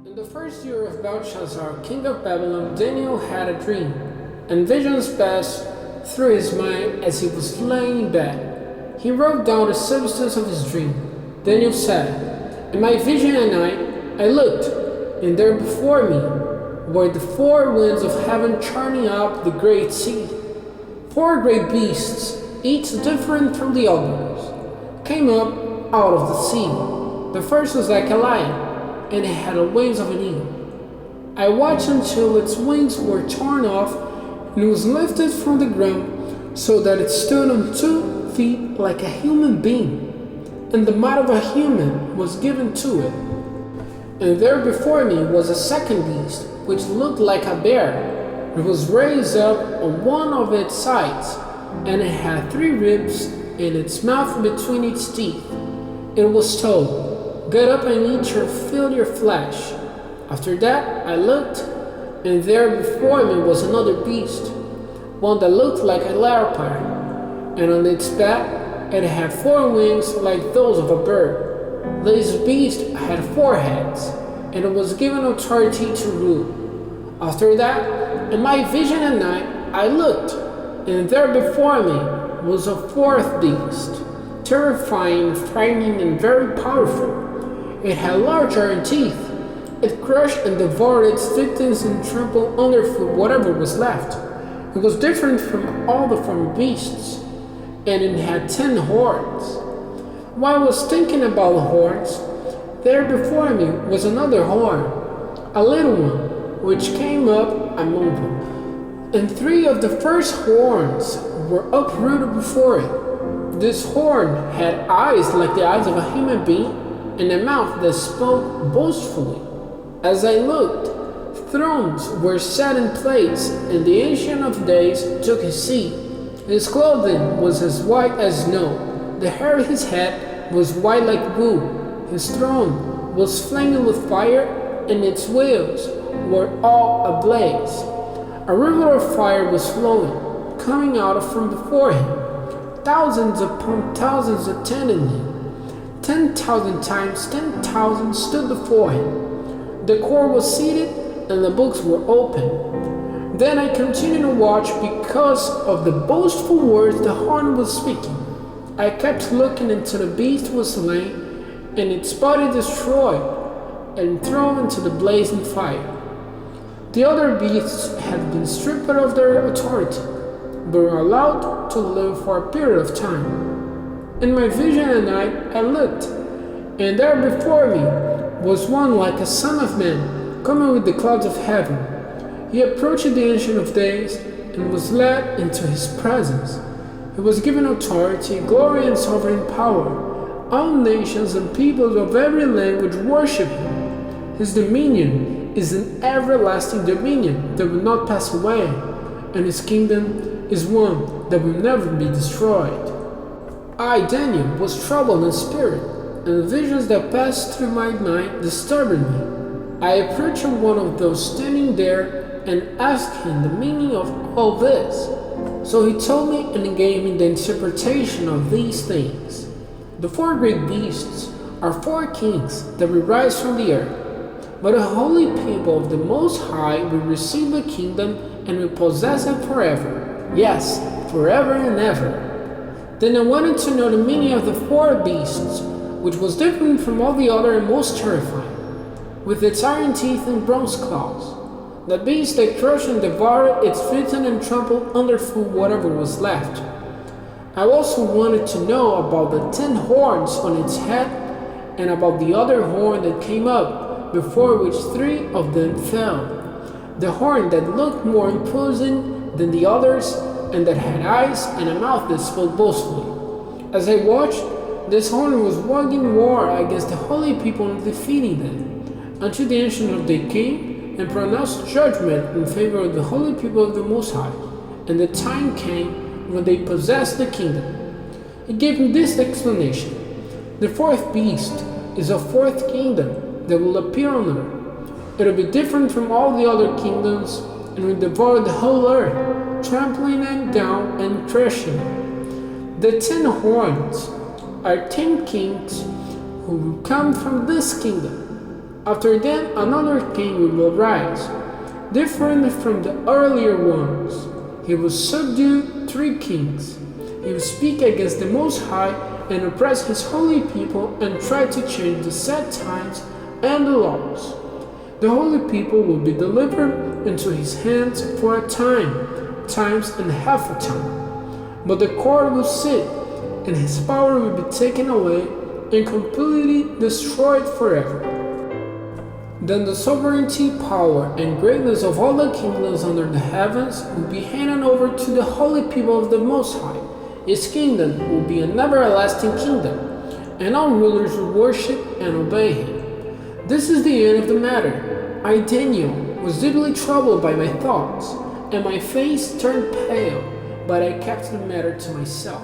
In the first year of Belshazzar, king of Babylon, Daniel had a dream, and visions passed through his mind as he was laying in bed. He wrote down the substance of his dream. Daniel said, "In my vision at night, I looked, and there before me were the four winds of heaven churning up the great sea. Four great beasts, each different from the others, came up out of the sea. The first was like a lion, and it had the wings of an eagle. I watched until its wings were torn off, and it was lifted from the ground so that it stood on 2 feet like a human being, and the might of a human was given to it. And there before me was a second beast, which looked like a bear. It was raised up on one of its sides, and it had 3 ribs in its mouth between its teeth. It was told, 'Get up and eat your flesh.' After that I looked, and there before me was another beast, one that looked like a leopard, and on its back it had 4 wings like those of a bird. This beast had 4 heads, and it was given authority to rule. After that, in my vision at night, I looked, and there before me was a 4th beast, terrifying, frightening, and very powerful. It had large iron teeth. It crushed and devoured its victims and trampled underfoot whatever was left. It was different from all the former beasts, and it had 10 horns. While I was thinking about the horns, there before me was another horn, a little one, which came up among them. And 3 of the first horns were uprooted before it. This horn had eyes like the eyes of a human being, and a mouth that spoke boastfully. As I looked, thrones were set in place, and the Ancient of Days took his seat. His clothing was as white as snow. The hair of his head was white like wool. His throne was flaming with fire, and its wheels were all ablaze. A river of fire was flowing, coming out from before him. Thousands upon thousands attended him. 10,000 times 10,000 stood before him. The court was seated, and the books were open. Then I continued to watch because of the boastful words the horn was speaking. I kept looking until the beast was slain, and its body destroyed and thrown into the blazing fire. The other beasts had been stripped of their authority, but were allowed to live for a period of time. In my vision at night I looked, and there before me was one like a son of man, coming with the clouds of heaven. He approached the Ancient of Days and was led into his presence. He was given authority, glory, and sovereign power. All nations and peoples of every language worship him. His dominion is an everlasting dominion that will not pass away, and his kingdom is one that will never be destroyed. I, Daniel, was troubled in spirit, and the visions that passed through my mind disturbed me. I approached one of those standing there and asked him the meaning of all this. So he told me and gave me the interpretation of these things. The 4 great beasts are 4 kings that will rise from the earth, but the holy people of the Most High will receive the kingdom and will possess it forever. Yes, forever and ever. Then I wanted to know the meaning of the 4 beasts, which was different from all the other and most terrifying, with its iron teeth and bronze claws. The beast that crushed and devoured its victim and trampled underfoot whatever was left. I also wanted to know about the 10 horns on its head, and about the other horn that came up, before which 3 of them fell. The horn that looked more imposing than the others, and that had eyes and a mouth that spoke boastfully. As I watched, this horn was waging war against the holy people and defeating them, until the Ancient of Days came and pronounced judgment in favor of the holy people of the Most High, and the time came when they possessed the kingdom. He gave me this explanation. The 4th beast is a 4th kingdom that will appear on earth. It will be different from all the other kingdoms, and will devour the whole earth, trampling it down and crushing it. The 10 horns are 10 kings who will come from this kingdom. After them, another king will arise, different from the earlier ones. He will subdue 3 kings. He will speak against the Most High and oppress his holy people and try to change the set times and the laws. The holy people will be delivered into his hands for a time, times and half a time. But the court will sit, and his power will be taken away and completely destroyed forever. Then the sovereignty, power, and greatness of all the kingdoms under the heavens will be handed over to the holy people of the Most High. His kingdom will be an everlasting kingdom, and all rulers will worship and obey him. This is the end of the matter. I, Daniel, was deeply troubled by my thoughts, and my face turned pale, but I kept the matter to myself.